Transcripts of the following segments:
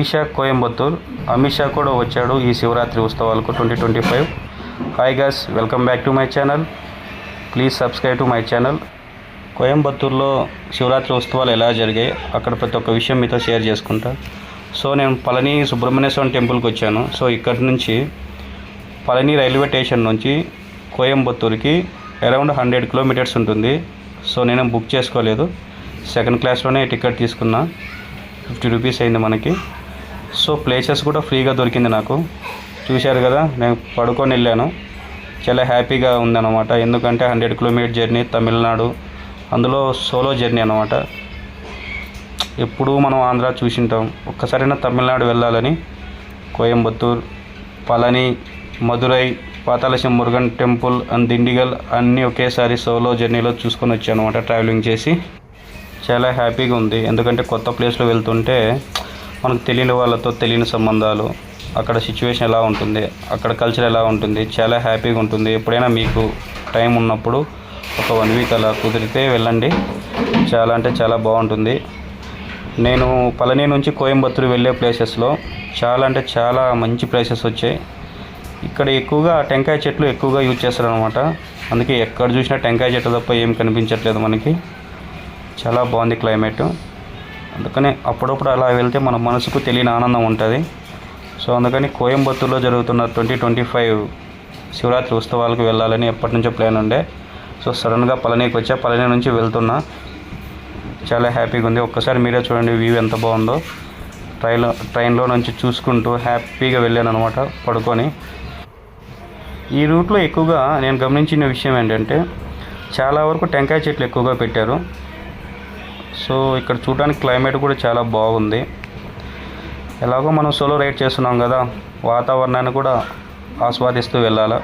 ఈషా కోయంబత్తూర్. అమిత్ షా కూడా వచ్చాడు ఈ శివరాత్రి ఉత్సవాలకు 2025. Hi guys, welcome back to my channel. Please subscribe to my channel. కోయంబత్తూర్లో శివరాత్రి ఉత్సవాలు ఎలా జరిగాయి అక్కడ ప్రతి ఒక్క విషయం మీతో షేర్ చేసుకుంటా. సో నేను పళని సుబ్రహ్మణ్య స్వామి టెంపుల్కి వచ్చాను. సో ఇక్కడి నుంచి పళని రైల్వే స్టేషన్ నుంచి కోయంబత్తూర్కి అరౌండ్ 100 కిలోమీటర్స్ ఉంటుంది. సో నేను బుక్ చేసుకోలేదు, సెకండ్ క్లాస్లోనే టికెట్ తీసుకున్నా. 50 రూపీస్ అయింది మనకి. సో ప్లేసెస్ కూడా ఫ్రీగా దొరికింది నాకు. చూశారు కదా, నేను పడుకొని వెళ్ళాను. చాలా హ్యాపీగా ఉందన్నమాట. ఎందుకంటే 100 కిలోమీటర్ జర్నీ, తమిళనాడు, అందులో సోలో జర్నీ అన్నమాట. ఎప్పుడూ మనం ఆంధ్ర చూసింటాం, ఒక్కసారైనా తమిళనాడు వెళ్ళాలని కోయంబత్తూర్, పళని, మదురై, పాతాళశం మురుగన్ టెంపుల్ అండ్ దిండిగల్ అన్నీ ఒకేసారి సోలో జర్నీలో చూసుకొని వచ్చాను అనమాట, ట్రావెలింగ్ చేసి. చాలా హ్యాపీగా ఉంది. ఎందుకంటే కొత్త ప్లేస్లో వెళ్తుంటే మనకు తెలియని వాళ్ళతో తెలియని సంబంధాలు, అక్కడ సిచ్యువేషన్ ఎలా ఉంటుంది, అక్కడ కల్చర్ ఎలా ఉంటుంది, చాలా హ్యాపీగా ఉంటుంది. ఎప్పుడైనా మీకు టైం ఉన్నప్పుడు ఒక 1 వీక్ అలా కుదిరితే వెళ్ళండి. చాలా అంటే చాలా బాగుంటుంది. నేను పళని నుంచి కోయంబత్తూర్ వెళ్ళే ప్లేసెస్లో చాలా అంటే చాలా మంచి ప్లేసెస్ వచ్చాయి. ఇక్కడ ఎక్కువగా టెంకాయ చెట్లు ఎక్కువగా యూజ్ చేస్తారు అనమాట. అందుకే ఎక్కడ చూసినా టెంకాయ చెట్లు తప్ప ఏం కనిపించట్లేదు మనకి. చాలా బాగుంది క్లైమేట్. అందుకని అప్పుడప్పుడు అలా వెళ్తే మన మనసుకు తెలియని ఆనందం ఉంటుంది. సో అందుకని కోయంబత్తూర్లో జరుగుతున్న 2025 శివరాత్రి ఉత్సవాలకు వెళ్ళాలని ఎప్పటి నుంచో ప్లాన్ ఉండే. సో సడన్గా పళనికి వచ్చా, పళని నుంచి వెళ్తున్నా. చాలా హ్యాపీగా ఉంది. ఒక్కసారి మీరే చూడండి వ్యూ ఎంత బాగుందో. ట్రైన్లో నుంచి చూసుకుంటూ హ్యాపీగా వెళ్ళాను అనమాట పడుకొని. ఈ రూట్లో ఎక్కువగా నేను గమనించిన విషయం ఏంటంటే చాలా వరకు టెంకాయ చెట్లు ఎక్కువగా పెట్టారు. సో ఇక్కడ చూడడానికి క్లైమేట్ కూడా చాలా బాగుంది. ఎలాగో మనం సోలో రైడ్ చేస్తున్నాం కదా, వాతావరణాన్ని కూడా ఆస్వాదిస్తూ వెళ్ళాలి.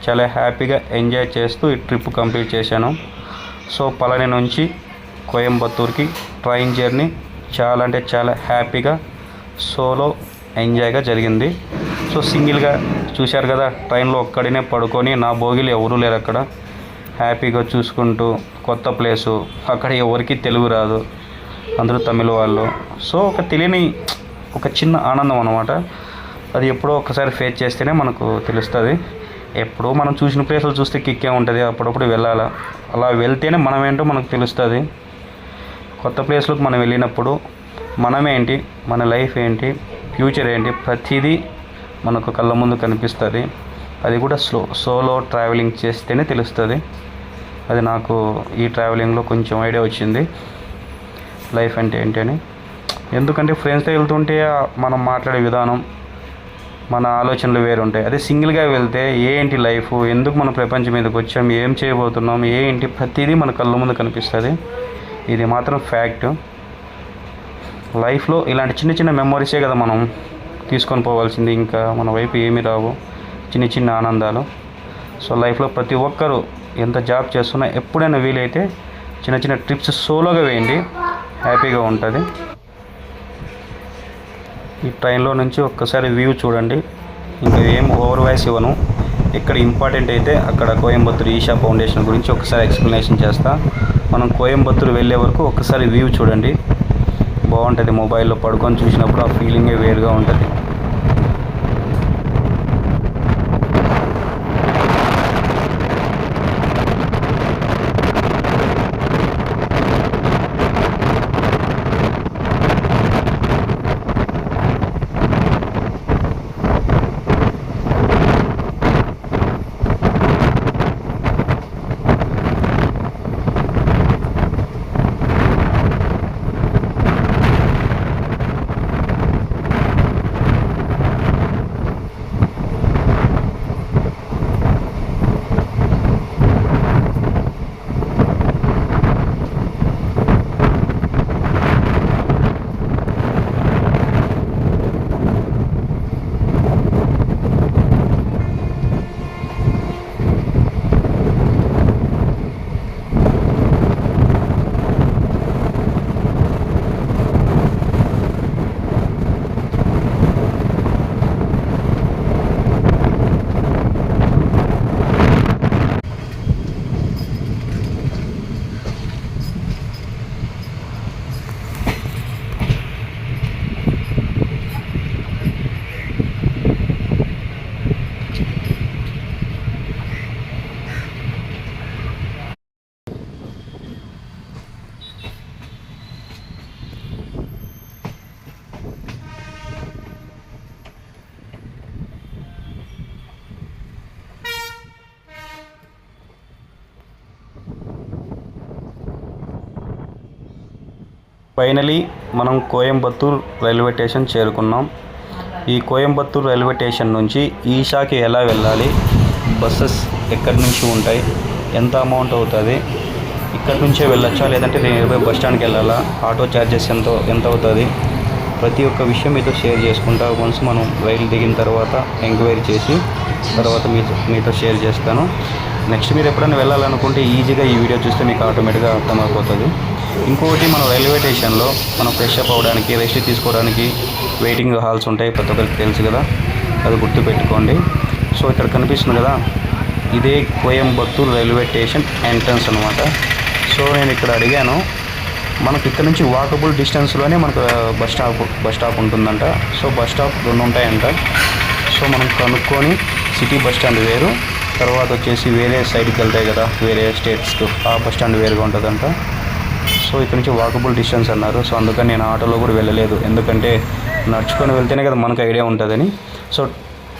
చాలా హ్యాపీగా ఎంజాయ్ చేస్తూ ఈ ట్రిప్ కంప్లీట్ చేశాను. సో పళని నుంచి కోయంబత్తూర్కి ట్రైన్ జర్నీ చాలా అంటే చాలా హ్యాపీగా సోలో ఎంజాయ్గా జరిగింది. సో సింగిల్గా చూశారు కదా, ట్రైన్లో ఒక్కడినే పడుకొని, నా బోగిలు ఎవరూ లేరు అక్కడ. హ్యాపీగా చూసుకుంటూ కొత్త ప్లేసు, అక్కడ ఎవరికి తెలుగు రాదు, అందరూ తమిళ వాళ్ళు. సో ఒక తెలియని ఒక చిన్న ఆనందం అన్నమాట. అది ఎప్పుడో ఒకసారి ఫేస్ చేస్తేనే మనకు తెలుస్తుంది. ఎప్పుడో మనం చూసిన ప్లేసులు చూస్తే కిక్కే ఉంటుంది. అప్పుడప్పుడు వెళ్ళాలా, అలా వెళ్తేనే మనం ఏంటో మనకు తెలుస్తుంది. కొత్త ప్లేస్లకు మనం వెళ్ళినప్పుడు మనమేంటి, మన లైఫ్ ఏంటి, ఫ్యూచర్ ఏంటి, ప్రతిదీ మనకు కళ్ళ ముందు కనిపిస్తుంది. అది కూడా సోలో ట్రావెలింగ్ చేస్తేనే తెలుస్తుంది. అది నాకు ఈ ట్రావెలింగ్లో కొంచెం ఐడియా వచ్చింది, లైఫ్ అంటే ఏంటి అని. ఎందుకంటే ఫ్రెండ్స్తో వెళ్తుంటే మనం మాట్లాడే విధానం, మన ఆలోచనలు వేరు ఉంటాయి. అదే సింగిల్గా వెళ్తే ఏంటి లైఫ్, ఎందుకు మన ప్రపంచం మీదకి వచ్చాం, ఏం చేయబోతున్నాం, ఏంటి ప్రతిదీ మన కళ్ళ ముందు కనిపిస్తుంది. ఇది మాత్రం ఫ్యాక్ట్. లైఫ్లో ఇలాంటి చిన్న చిన్న మెమొరీసే కదా మనం తీసుకొని పోవాల్సింది. ఇంకా మన వైపు ఏమీ రావు, చిన్న చిన్న ఆనందాలు. సో లైఫ్లో ప్రతి ఒక్కరూ ఎంత జాబ్ చేస్తున్నా ఎప్పుడైనా వీలైతే చిన్న చిన్న ట్రిప్స్ సోలోగా వేయండి, హ్యాపీగా ఉంటుంది. ఈ ట్రైన్లో నుంచి ఒక్కసారి వ్యూ చూడండి. ఇంకా ఏం ఓవర్ వాయిస్ ఇవ్వను. ఇక్కడ ఇంపార్టెంట్ అయితే అక్కడ కోయంబత్తూర్ ఈషా ఫౌండేషన్ గురించి ఒకసారి ఎక్స్ప్లెనేషన్ చేస్తా. మనం కోయంబత్తూర్ వెళ్ళే వరకు ఒక్కసారి వ్యూ చూడండి, బాగుంటుంది. మొబైల్లో పడుకొని చూసినప్పుడు ఆ ఫీలింగే వేరుగా ఉంటుంది. ఫైనలీ మనం కోయంబత్తూర్ రైల్వే స్టేషన్ చేరుకున్నాం. ఈ కోయంబత్తూర్ రైల్వే స్టేషన్ నుంచి ఈషాకి ఎలా వెళ్ళాలి, బస్సెస్ ఎక్కడి నుంచి ఉంటాయి, ఎంత అమౌంట్ అవుతుంది, ఇక్కడి నుంచే వెళ్ళొచ్చా లేదంటే నియర్బై బస్ స్టాండ్కి వెళ్ళాలా, ఆటో ఛార్జెస్ ఎంత అవుతుంది, ప్రతి ఒక్క విషయం మీతో షేర్ చేసుకుంటా. వన్స్ మనం రైలు దిగిన తర్వాత ఎంక్వైరీ చేసి తర్వాత మీతో షేర్ చేస్తాను. నెక్స్ట్ మీరు ఎప్పుడైనా వెళ్ళాలనుకుంటే ఈజీగా ఈ వీడియో చూస్తే మీకు ఆటోమేటిక్గా అర్థమైపోతుంది. ఇంకొకటి మనం రైల్వే స్టేషన్లో మనం ఫ్రెష్ అప్ అవ్వడానికి, రెస్ట్ తీసుకోవడానికి వెయిటింగ్ హాల్స్ ఉంటాయి, ప్రతి ఒక్కరికి తెలుసు కదా, అది గుర్తుపెట్టుకోండి. సో ఇక్కడ కనిపిస్తుంది కదా, ఇదే కోయంబత్తూర్ రైల్వే స్టేషన్ ఎంట్రన్స్ అనమాట. సో నేను ఇక్కడ అడిగాను, మనకు ఇక్కడ నుంచి వాకబుల్ డిస్టెన్స్లోనే మనకు బస్ స్టాప్ ఉంటుందంట. సో బస్ స్టాప్ 2 ఉంటాయంట. సో మనం కనుక్కొని సిటీ బస్ స్టాండ్ వేరు, తర్వాత వచ్చేసి వేరే సైడ్కి వెళ్తాయి కదా వేరే స్టేట్స్కి, ఆ బస్ స్టాండ్ వేరుగా ఉంటుందంట. సో ఇక్కడ నుంచి వాకబుల్ డిస్టెన్స్ అన్నారు. సో అందుకని నేను ఆటోలో కూడా వెళ్ళలేదు, ఎందుకంటే నడుచుకొని వెళ్తేనే కదా మనకు ఐడియా ఉంటుందని. సో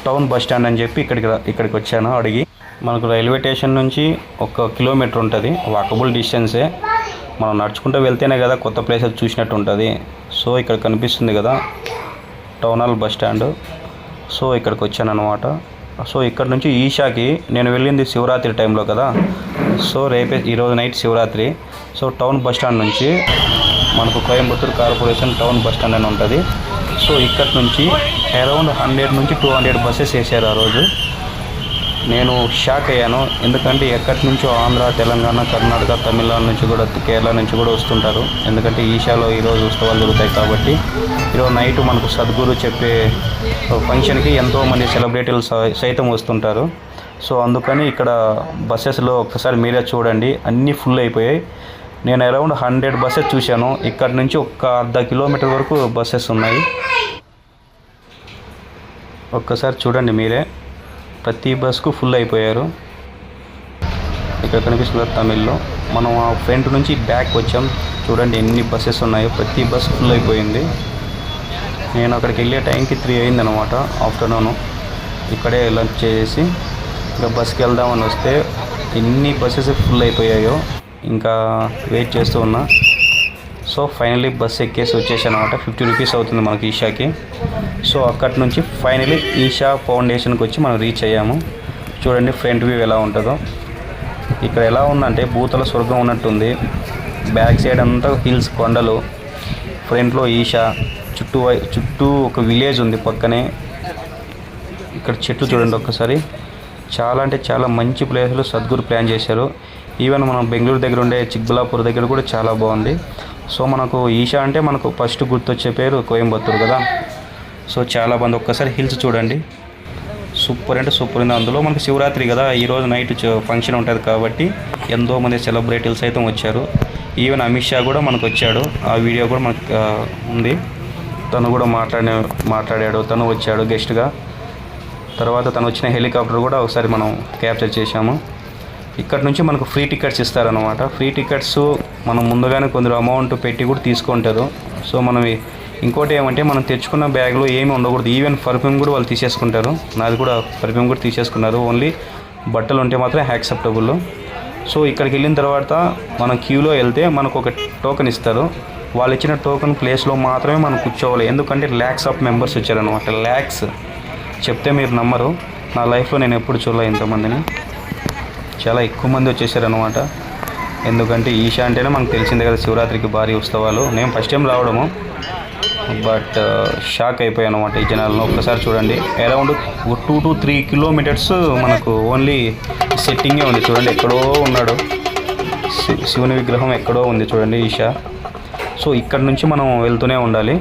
టౌన్ బస్ స్టాండ్ అని చెప్పి ఇక్కడికి వచ్చాను అడిగి. మనకు రైల్వే స్టేషన్ నుంచి 1 కిలోమీటర్ ఉంటుంది, వాకబుల్ డిస్టెన్సే. మనం నడుచుకుంటూ వెళ్తేనే కదా కొత్త ప్లేసెస్ చూసినట్టు ఉంటుంది. సో ఇక్కడ కనిపిస్తుంది కదా town hall bus stand. So ఇక్కడికి వచ్చాను అనమాట. సో ఇక్కడ నుంచి ఈషాకి నేను వెళ్ళింది శివరాత్రి టైంలో కదా. సో ఈరోజు night Shivaratri. So town bus stand నుంచి మనకు Coimbatore corporation town bus stand అని ఉంటుంది. సో ఇక్కడ నుంచి అరౌండ్ 100 నుంచి 200 బస్సెస్ వేసారు ఆ రోజు. నేను షాక్ అయ్యాను, ఎందుకంటే ఎక్కడి నుంచో ఆంధ్ర, తెలంగాణ, కర్ణాటక, తమిళనాడు నుంచి కూడా, కేరళ నుంచి కూడా వస్తుంటారు. ఎందుకంటే ఈషాలో ఈరోజు ఉత్సవాలు జరుగుతాయి కాబట్టి. ఈరోజు నైట్ మనకు సద్గురు చెప్పే ఫంక్షన్కి ఎంతోమంది సెలబ్రిటీలు సైతం వస్తుంటారు. సో అందుకని ఇక్కడ బస్సెస్లో ఒక్కసారి మీరే చూడండి, అన్నీ ఫుల్ అయిపోయాయి. నేను అరౌండ్ 100 బస్సెస్ చూశాను. ఇక్కడ నుంచి 1/2 కిలోమీటర్ వరకు బస్సెస్ ఉన్నాయి. ఒక్కసారి చూడండి మీరే, ప్రతి బస్కు ఫుల్ అయిపోయారు. ఇక్కడ కనిపిస్తుంది తమిళ్లో. మనం ఆ ఫ్రంట్ నుంచి బ్యాక్ వచ్చాం, చూడండి ఎన్ని బస్సెస్ ఉన్నాయో, ప్రతి బస్ ఫుల్ అయిపోయింది. నేను అక్కడికి వెళ్ళే టైంకి 3 అయింది అనమాట, ఆఫ్టర్నూన్. ఇక్కడే లంచ్ చేసి ఇంకా బస్కి వెళ్దామని వస్తే ఎన్ని బస్సెస్ ఫుల్ అయిపోయాయో, ఇంకా వెయిట్ చేస్తూ ఉన్నా. సో ఫైనలీ బస్ ఎక్కేసి వచ్చేసాను అనమాట. 50 రూపీస్ అవుతుంది మనకి ఈషాకి. సో అక్కడి నుంచి ఫైనలీ ఈషా ఫౌండేషన్కి వచ్చి మనం రీచ్ అయ్యాము. చూడండి ఫ్రంట్ వ్యూ ఎలా ఉంటుందో. ఇక్కడ ఎలా ఉందంటే భూతల స్వర్గం ఉన్నట్టుంది. బ్యాక్ సైడ్ అంతా హిల్స్, కొండలు, ఫ్రంట్లో ఈషా, చుట్టూ ఒక విలేజ్ ఉంది పక్కనే. ఇక్కడ చెట్లు చూడండి ఒక్కసారి, చాలా అంటే చాలా మంచి ప్లేసులు సద్గురు ప్లాన్ చేశారు. ఈవెన్ మనం బెంగళూరు దగ్గర ఉండే చిక్బలాపూర్ దగ్గర కూడా చాలా బాగుంది. సో మనకు ఈషా అంటే మనకు ఫస్ట్ గుర్తొచ్చే పేరు కోయంబత్తూర్ కదా. సో చాలా బాగుంది. ఒక్కసారి హిల్స్ చూడండి, సూపర్ అంటే సూపర్ ఉంది. అందులో మనకు శివరాత్రి కదా, ఈరోజు నైట్ ఫంక్షన్ ఉంటుంది కాబట్టి ఎంతోమంది సెలబ్రిటీలు సైతం వచ్చారు. ఈవెన్ అమిత్ షా కూడా మనకు వచ్చాడు, ఆ వీడియో కూడా మనకు ఉంది. తను కూడా మాట్లాడాడు, తను వచ్చాడు గెస్ట్గా. తర్వాత తను వచ్చిన హెలికాప్టర్ కూడా ఒకసారి మనం క్యాప్చర్ చేశాము. ఇక్కడ నుంచి మనకు ఫ్రీ టికెట్స్ ఇస్తారనమాట. ఫ్రీ టికెట్స్ మనం ముందుగానే కొందరు అమౌంట్ పెట్టి కూడా తీసుకుంటారు. సో మనం ఇంకోటి ఏమంటే మనం తెచ్చుకున్న బ్యాగ్లో ఏమీ ఉండకూడదు. ఈవెన్ పర్ఫ్యూమ్ కూడా వాళ్ళు తీసేసుకుంటారు. నాది కూడా పర్ఫ్యూమ్ కూడా తీసేసుకున్నారు. ఓన్లీ బట్టలు ఉంటే మాత్రం యాక్సెప్టబుల్. సో ఇక్కడికి వెళ్ళిన తర్వాత మనం క్యూలో వెళ్తే మనకు ఒక టోకెన్ ఇస్తారు. వాళ్ళు ఇచ్చిన టోకెన్ ప్లేస్లో మాత్రమే మనం కూర్చోవాలి. ఎందుకంటే ల్యాక్స్ ఆఫ్ మెంబర్స్ వచ్చారనమాట. ల్యాక్స్ చెప్తే మీరు నమ్మరు. నా లైఫ్లో నేను ఎప్పుడు చూడలేదు ఇంతమందిని. చాలా ఎక్కువ మంది వచ్చేసారనమాట. ఎందుకంటే ఈషా అంటేనే మనకు తెలిసిందే కదా, శివరాత్రికి భారీ ఉత్సవాలు. నేను ఫస్ట్ టైం రావడము, బట్ షాక్ అయిపోయాను అనమాట ఈ జనాలను. ఒక్కసారి చూడండి, అరౌండ్ 2 to 3 కిలోమీటర్స్ మనకు ఓన్లీ సెట్టింగే ఉంది. చూడండి ఎక్కడో ఉన్నాడు శివుని విగ్రహం, ఎక్కడో ఉంది చూడండి ఈషా. సో ఇక్కడ నుంచి మనం వెళ్తూనే ఉండాలి.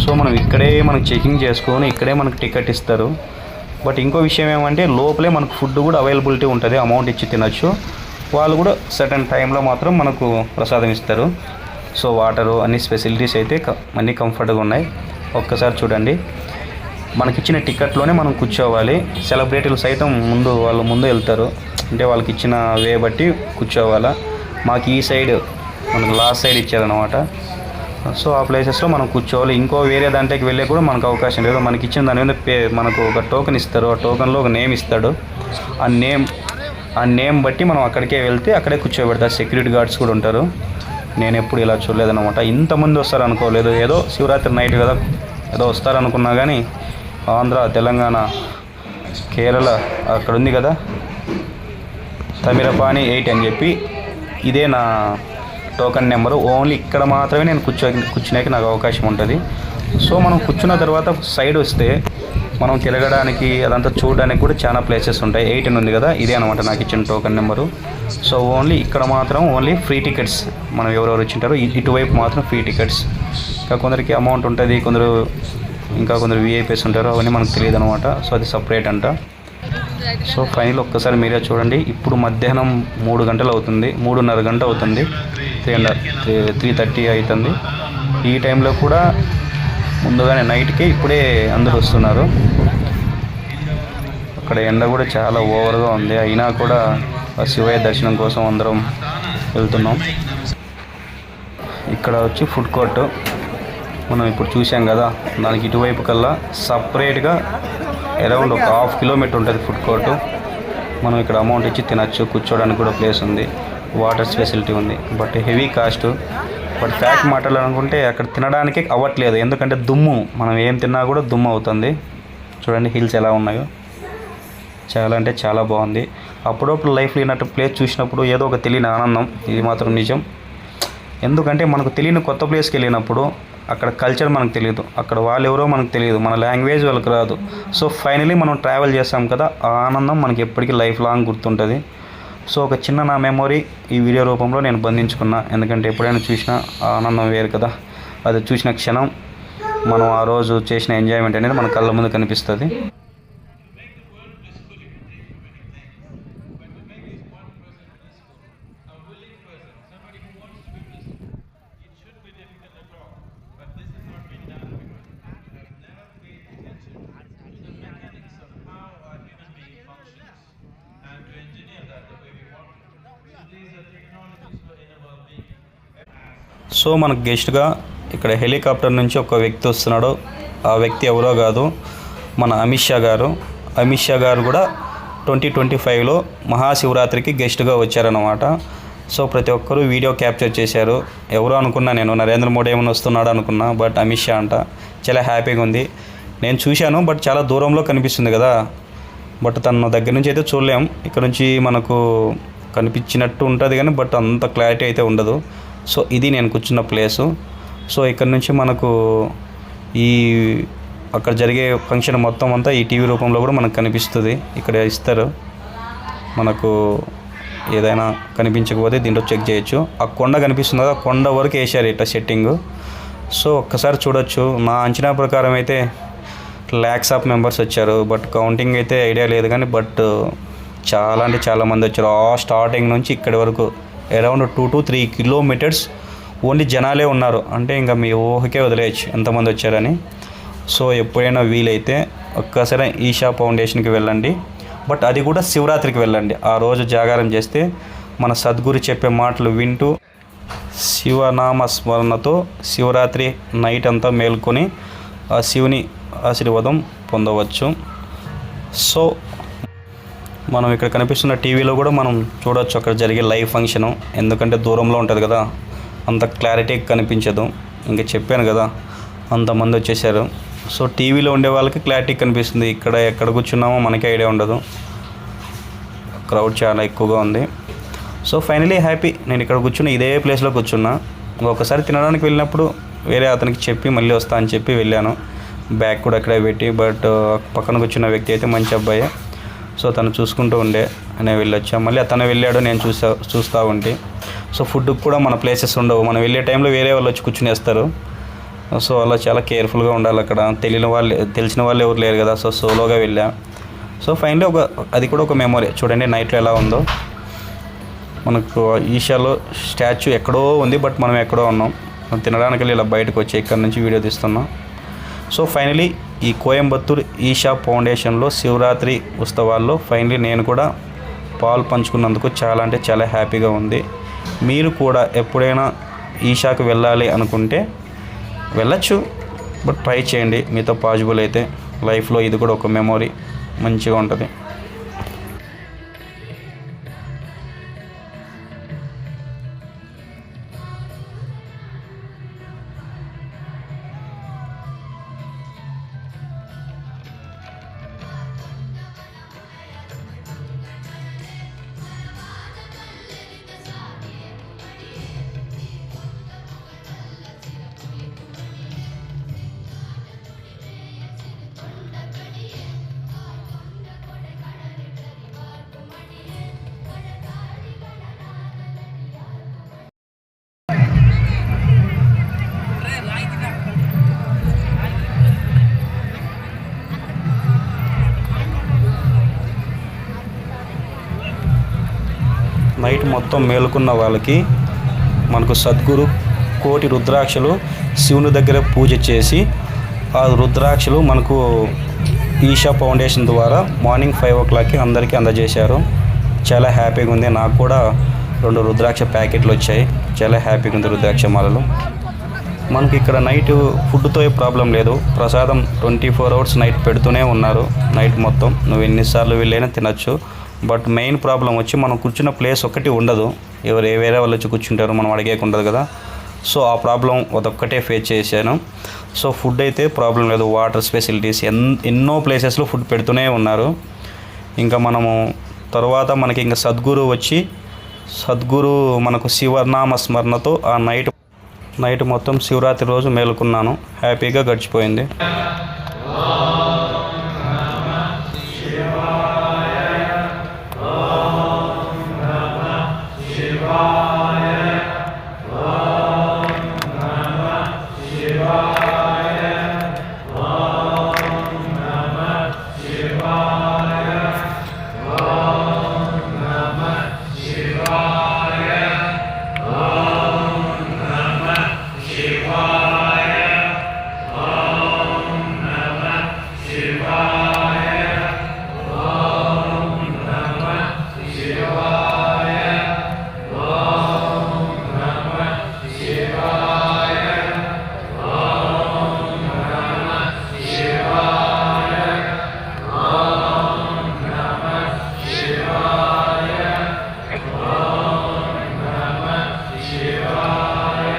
సో మనం ఇక్కడే మనకు చెకింగ్ చేసుకొని ఇక్కడే మనకు టికెట్ ఇస్తారు. బట్ ఇంకో విషయం ఏమంటే లోపలే మనకు ఫుడ్ కూడా అవైలబిలిటీ ఉంటుంది, అమౌంట్ ఇచ్చి తినచ్చు. వాళ్ళు కూడా సర్టన్ టైంలో మాత్రం మనకు ప్రసాదం ఇస్తారు. సో వాటరు అన్ని ఫెసిలిటీస్ అయితే అన్నీ కంఫర్ట్గా ఉన్నాయి. ఒక్కసారి చూడండి, మనకిచ్చిన టికెట్లోనే మనం కూర్చోవాలి. సెలబ్రిటీలు సైతం వాళ్ళు ముందు వెళ్తారు, అంటే వాళ్ళకి ఇచ్చిన వే బట్టి కూర్చోవాలా. మాకు ఈ సైడ్ మనకు లాస్ట్ సైడ్ ఇచ్చారనమాట. సో ఆ ప్లేసెస్లో మనం కూర్చోవాలి. ఇంకో వేరే దాంట్లోకి వెళ్ళే కూడా మనకు అవకాశం లేదు. మనకి ఇచ్చిన దాని మీద మనకు ఒక టోకెన్ ఇస్తారు. ఆ టోకెన్లో ఒక నేమ్ ఇస్తాడు. ఆ నేమ్ బట్టి మనం అక్కడికే వెళ్తే అక్కడే కూర్చోబెడతారు. సెక్యూరిటీ గార్డ్స్ కూడా ఉంటారు. నేను ఎప్పుడు ఇలా చూడలేదన్నమాట. ఇంతమంది వస్తారు అనుకోలేదు. ఏదో శివరాత్రి నైట్ కదా ఏదో వస్తారనుకున్నా కానీ ఆంధ్ర, తెలంగాణ, కేరళ అక్కడ ఉంది కదా తమిరపాణి 8 అని చెప్పి ఇదే నా టోకెన్ నెంబరు. ఓన్లీ ఇక్కడ మాత్రమే నేను కూర్చునేకి నాకు అవకాశం ఉంటుంది. సో మనం కూర్చున్న తర్వాత సైడ్ వస్తే మనం తిరగడానికి అదంతా చూడడానికి కూడా చాలా ప్లేసెస్ ఉంటాయి. 8 అని ఉంది కదా, ఇదే అనమాట నాకు ఇచ్చిన టోకెన్ నెంబరు. సో ఓన్లీ ఇక్కడ మాత్రం ఓన్లీ ఫ్రీ టికెట్స్. మనం ఎవరెవరు వచ్చింటారో ఇటువైపు మాత్రం ఫ్రీ టికెట్స్. ఇంకా కొందరికి అమౌంట్ ఉంటుంది, కొందరు విఐపీస్ ఉంటారు, అవన్నీ మనకు తెలియదు అనమాట. సో అది సపరేట్ అంట. సో ఫైనల్ ఒక్కసారి మీరే చూడండి. ఇప్పుడు మధ్యాహ్నం 3 గంటలు అవుతుంది, 3:30 గంట అవుతుంది, 3:30 అవుతుంది. ఈ టైంలో కూడా ముందుగానే నైట్కి ఇప్పుడే అందరూ వస్తున్నారు. అక్కడ ఎండ కూడా చాలా ఓవర్గా ఉంది, అయినా కూడా శివయ్య దర్శనం కోసం అందరం వెళ్తున్నాం. ఇక్కడ వచ్చి ఫుడ్ కోర్ట్ మనం ఇప్పుడు చూసాం కదా, దానికి ఇటువైపు కల్లా సపరేట్గా అరౌండ్ ఒక 1/2 కిలోమీటర్ ఉంటుంది ఫుడ్ కోర్టు. మనం ఇక్కడ అమౌంట్ ఇచ్చి తినచ్చు, కూర్చోడానికి కూడా ప్లేస్ ఉంది, వాటర్స్ ఫెసిలిటీ ఉంది. But heavy cost. But fact మాట్లాడాలనుకుంటే అక్కడ తినడానికి అవ్వట్లేదు, ఎందుకంటే దుమ్ము, మనం ఏం తిన్నా కూడా దుమ్ము అవుతుంది. చూడండి హిల్స్ ఎలా ఉన్నాయో, చాలా అంటే చాలా బాగుంది. అప్పుడప్పుడు లైఫ్లో ఇన్నట్టు ప్లేస్ చూసినప్పుడు ఏదో ఒక తెలియని ఆనందం, ఇది మాత్రం నిజం. ఎందుకంటే మనకు తెలియని కొత్త ప్లేస్కి వెళ్ళినప్పుడు అక్కడ కల్చర్ మనకు తెలియదు, అక్కడ వాళ్ళు ఎవరో మనకు తెలియదు, మన లాంగ్వేజ్ వాళ్ళకి రాదు. సో ఫైనలీ మనం ట్రావెల్ చేస్తాం కదా, ఆ ఆనందం మనకి ఎప్పటికీ లైఫ్ లాంగ్ గుర్తుంటుంది. సో ఒక చిన్న నా మెమొరీ ఈ వీడియో రూపంలో నేను బంధించుకున్నా. ఎందుకంటే ఎప్పుడైనా చూసినా ఆ ఆనందం వేరు కదా, అది చూసిన క్షణం మనం ఆ రోజు చేసిన ఎంజాయ్మెంట్ అనేది మన కళ్ళ ముందు కనిపిస్తుంది. సో మనకు గెస్ట్గా ఇక్కడ హెలికాప్టర్ నుంచి ఒక వ్యక్తి వస్తున్నాడు. ఆ వ్యక్తి ఎవరో కాదు, మన అమిత్ షా గారు. అమిత్ షా గారు కూడా 2025లో మహాశివరాత్రికి గెస్ట్గా వచ్చారన్నమాట. సో ప్రతి ఒక్కరూ వీడియో క్యాప్చర్ చేశారు. ఎవరో అనుకున్నా నేను, నరేంద్ర మోడీ ఏమైనా వస్తున్నాడు అనుకున్నా, బట్ అమిత్ షా అంట. చాలా హ్యాపీగా ఉంది. నేను చూశాను, బట్ చాలా దూరంలో కనిపిస్తుంది కదా, బట్ తన దగ్గర నుంచి అయితే చూడలేం. ఇక్కడ నుంచి మనకు కనిపించినట్టు ఉంటుంది కానీ బట్ అంత క్లారిటీ అయితే ఉండదు. సో ఇది నేను కూర్చున్న ప్లేసు. సో ఇక్కడ నుంచి మనకు ఈ అక్కడ జరిగే ఫంక్షన్ మొత్తం అంతా ఈ టీవీ రూపంలో కూడా మనకు కనిపిస్తుంది. ఇక్కడ ఇస్తారు, మనకు ఏదైనా కనిపించకపోతే దీంట్లో చెక్ చేయొచ్చు. ఆ కొండ కనిపిస్తుంది కదా, ఆ కొండ వరకు వేసారు ఇట్లా సెట్టింగ్. సో ఒక్కసారి చూడొచ్చు. నా అంచనా ప్రకారం అయితే ల్యాక్స్ ఆఫ్ మెంబర్స్ వచ్చారు, బట్ కౌంటింగ్ అయితే ఐడియా లేదు కానీ బట్ చాలా అంటే చాలా మంది వచ్చారు. ఆ స్టార్టింగ్ నుంచి ఇక్కడి వరకు అరౌండ్ 2 to 3 కిలోమీటర్స్ ఓన్లీ జనాలే ఉన్నారు. అంటే ఇంకా మీ ఊహకే వదిలేయచ్చు ఎంతమంది వచ్చారని. సో ఎప్పుడైనా వీలైతే ఒక్కసారి ఈషా ఫౌండేషన్కి వెళ్ళండి, బట్ అది కూడా శివరాత్రికి వెళ్ళండి. ఆ రోజు జాగారం చేస్తే మన సద్గురు చెప్పే మాటలు వింటూ శివనామ స్మరణతో శివరాత్రి నైట్ అంతా మేల్కొని ఆ శివుని ఆశీర్వాదం పొందవచ్చు. సో మనం ఇక్కడ కనిపిస్తున్న టీవీలో కూడా మనం చూడవచ్చు అక్కడ జరిగే లైవ్ ఫంక్షను. ఎందుకంటే దూరంలో ఉంటుంది కదా, అంత క్లారిటీ కనిపించదు. ఇంకా చెప్పాను కదా, అంతమంది వచ్చేసారు. సో టీవీలో ఉండే వాళ్ళకి క్లారిటీ కనిపిస్తుంది, ఇక్కడ ఎక్కడ కూర్చున్నామో మనకి ఐడియా ఉండదు. క్రౌడ్ చాలా ఎక్కువగా ఉంది. So finally happy. నేను ఇక్కడ కూర్చున్న ఇదే ప్లేస్లో కూర్చున్నా. ఒకసారి తినడానికి వెళ్ళినప్పుడు వేరే అతనికి చెప్పి మళ్ళీ వస్తా అని చెప్పి వెళ్ళాను. బ్యాగ్ కూడా అక్కడే పెట్టి, బట్ పక్కన కూర్చున్న వ్యక్తి అయితే మంచి అబ్బాయి. సో తను చూసుకుంటూ ఉండే నేను వెళ్ళొచ్చా. మళ్ళీ అతను వెళ్ళాడు, నేను చూస్తూ ఉంటే. సో ఫుడ్కి కూడా మన ప్లేసెస్ ఉండవు, మనం వెళ్ళే టైంలో వేరే వాళ్ళు వచ్చి కూర్చునేస్తారు. సో అలా చాలా కేర్ఫుల్గా ఉండాలి. అక్కడ తెలిసిన వాళ్ళు ఎవరు లేరు కదా, సో సోలోగా వెళ్ళా. సో ఫైనలీ అది కూడా ఒక మెమొరీ. చూడండి నైట్లో ఎలా ఉందో. మనకు ఈషాలో స్టాచ్యూ ఎక్కడో ఉంది, బట్ మనం ఎక్కడో ఉన్నాం. మనం తినడానికి వెళ్ళి ఇలా బయటకు వచ్చి ఇక్కడ నుంచి వీడియో తీస్తున్నాం. సో ఫైనలీ ఈ కోయంబత్తూర్ ఈషా ఫౌండేషన్లో శివరాత్రి ఉత్సవాల్లో ఫైనలీ నేను కూడా పాలు పంచుకున్నందుకు చాలా అంటే చాలా హ్యాపీగా ఉంది. మీరు కూడా ఎప్పుడైనా ఈషాకు వెళ్ళాలి అనుకుంటే వెళ్ళచ్చు, బట్ ట్రై చేయండి. మీతో పాసిబుల్ అయితే లైఫ్లో ఇది కూడా ఒక మెమొరీ మంచిగా ఉంటుంది. నైట్ మొత్తం మేలుకున్న వాళ్ళకి మనకు సద్గురు కోటి రుద్రాక్షలు శివుని దగ్గర పూజ చేసి ఆ రుద్రాక్షలు మనకు ఈషా ఫౌండేషన్ ద్వారా మార్నింగ్ 5 o'clockకి అందరికీ అందజేశారు. చాలా హ్యాపీగా ఉంది. నాకు కూడా 2 రుద్రాక్ష ప్యాకెట్లు వచ్చాయి. చాలా హ్యాపీగా ఉంది రుద్రాక్ష మాలలు. మనకి ఇక్కడ నైట్ ఫుడ్తో ప్రాబ్లం లేదు. ప్రసాదం 24 hours నైట్ పెడుతూనే ఉన్నారు. నైట్ మొత్తం నువ్వు ఎన్నిసార్లు వెళ్ళైనా తినచ్చు. బట్ మెయిన్ ప్రాబ్లం వచ్చి మనం కూర్చున్న ప్లేస్ ఒకటి ఉండదు. వేరే వాళ్ళు వచ్చి కూర్చుంటారు, మనం అడిగేకి ఉండదు కదా. సో ఆ ప్రాబ్లం అదొక్కటే ఫేస్ చేశాను. సో ఫుడ్ అయితే ప్రాబ్లం లేదు. వాటర్ ఫెసిలిటీస్ ఎన్నో ప్లేసెస్లో ఫుడ్ పెడుతూనే ఉన్నారు. ఇంకా మనము తర్వాత మనకి ఇంకా సద్గురు మనకు శివనామ స్మరణతో ఆ నైట్ మొత్తం శివరాత్రి రోజు మేలుకున్నాను. హ్యాపీగా గడిచిపోయింది.